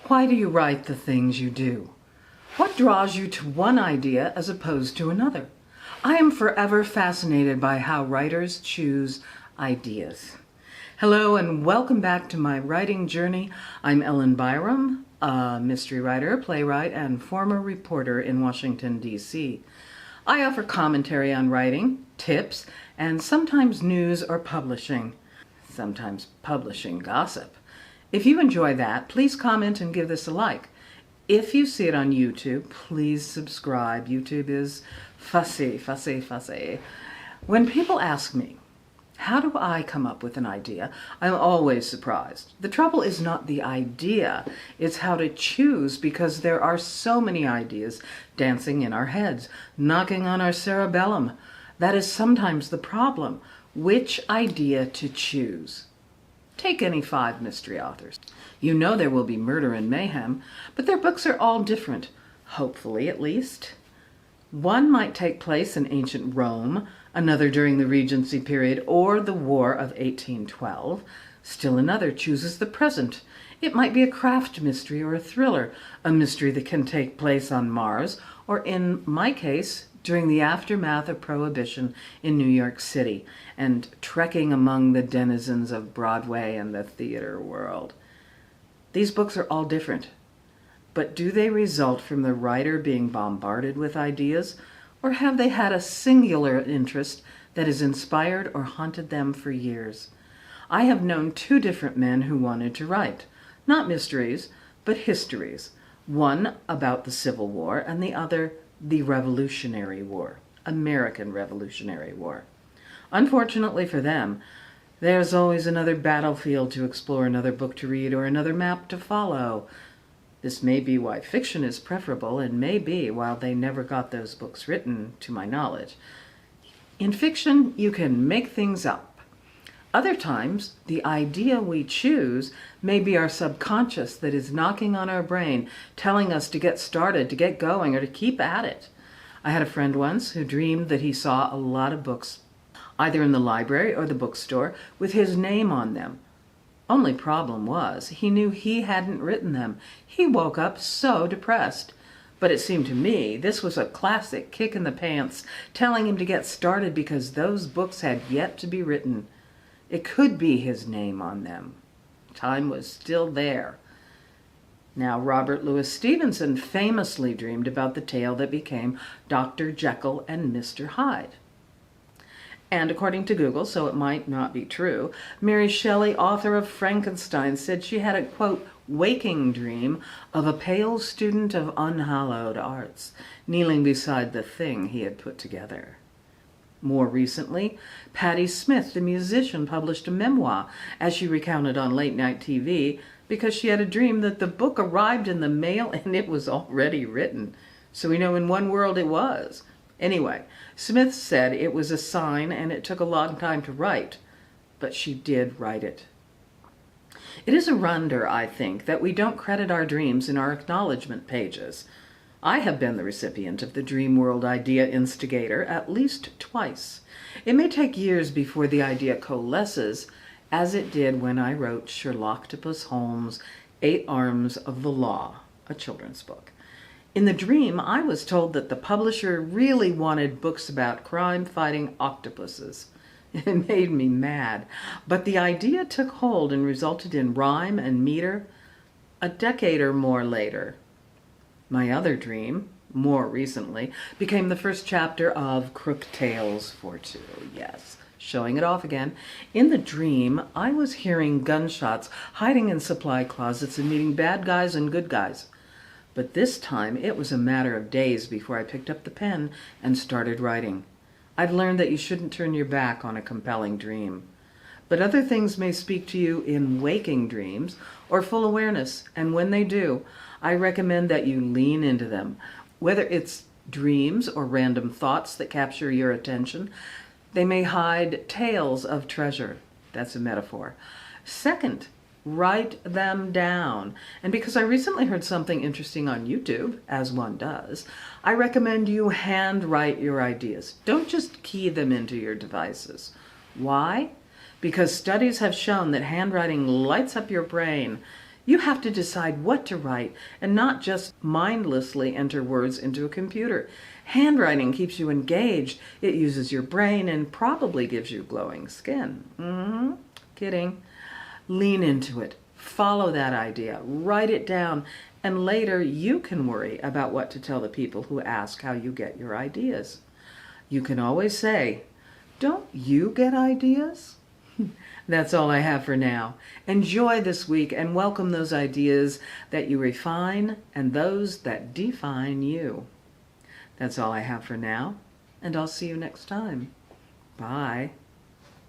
Why do you write the things you do? What draws you to one idea as opposed to another? I am forever fascinated by how writers choose ideas. Hello and welcome back to my writing journey. I'm Ellen Byerrum, a mystery writer, playwright, and former reporter in Washington, D.C. I offer commentary on writing, tips, and sometimes news or publishing. Sometimes publishing gossip. If you enjoy that, please comment and give this a like. If you see it on YouTube, please subscribe. YouTube is fussy. When people ask me, how do I come up with an idea? I'm always surprised. The trouble is not the idea, it's how to choose, because there are so many ideas dancing in our heads, knocking on our cerebellum. That is sometimes the problem. Which idea to choose? Take any 5 mystery authors. You know there will be murder and mayhem, but their books are all different, hopefully at least. One might take place in ancient Rome, another during the Regency period or the War of 1812. Still another chooses the present. It might be a craft mystery or a thriller, a mystery that can take place on Mars, or in my case, during the aftermath of Prohibition in New York City and trekking among the denizens of Broadway and the theater world. These books are all different, but do they result from the writer being bombarded with ideas, or have they had a singular interest that has inspired or haunted them for years? I have known 2 different men who wanted to write, not mysteries, but histories. One about the Civil War and the other the Revolutionary War, American Revolutionary War. Unfortunately for them, there's always another battlefield to explore, another book to read, or another map to follow. This may be why fiction is preferable, and may be why they never got those books written, to my knowledge. In fiction, you can make things up. Other times, the idea we choose may be our subconscious that is knocking on our brain, telling us to get started, to get going, or to keep at it. I had a friend once who dreamed that he saw a lot of books, either in the library or the bookstore, with his name on them. Only problem was, he knew he hadn't written them. He woke up so depressed. But it seemed to me this was a classic kick in the pants, telling him to get started because those books had yet to be written. It could be his name on them. Time was still there. Now, Robert Louis Stevenson famously dreamed about the tale that became Dr. Jekyll and Mr. Hyde. And according to Google, so it might not be true, Mary Shelley, author of Frankenstein, said she had a, quote, waking dream of a pale student of unhallowed arts, kneeling beside the thing he had put together. More recently, Patti Smith, the musician, published a memoir, as she recounted on late-night TV, because she had a dream that the book arrived in the mail and it was already written. So we know in one world it was. Anyway, Smith said it was a sign and it took a long time to write, but she did write it. It is a wonder, I think, that we don't credit our dreams in our acknowledgement pages. I have been the recipient of the Dream World Idea Instigator at least twice. It may take years before the idea coalesces, as it did when I wrote Sherlocktopus Holmes' 8 Arms of the Law, a children's book. In the dream, I was told that the publisher really wanted books about crime-fighting octopuses. It made me mad, but the idea took hold and resulted in rhyme and meter a decade or more later. My other dream, more recently, became the first chapter of Crook Tales for 2. Yes, showing it off again. In the dream, I was hearing gunshots, hiding in supply closets, and meeting bad guys and good guys. But this time, it was a matter of days before I picked up the pen and started writing. I've learned that you shouldn't turn your back on a compelling dream. But other things may speak to you in waking dreams or full awareness, and when they do, I recommend that you lean into them. Whether it's dreams or random thoughts that capture your attention, they may hide tales of treasure. That's a metaphor. Second, write them down. And because I recently heard something interesting on YouTube, as one does, I recommend you handwrite your ideas. Don't just key them into your devices. Why? Because studies have shown that handwriting lights up your brain. You have to decide what to write and not just mindlessly enter words into a computer. Handwriting keeps you engaged. It uses your brain and probably gives you glowing skin. Kidding. Lean into it. Follow that idea. Write it down. And later you can worry about what to tell the people who ask how you get your ideas. You can always say, "Don't you get ideas?" That's all I have for now. Enjoy this week and welcome those ideas that you refine and those that define you. That's all I have for now, and I'll see you next time. Bye.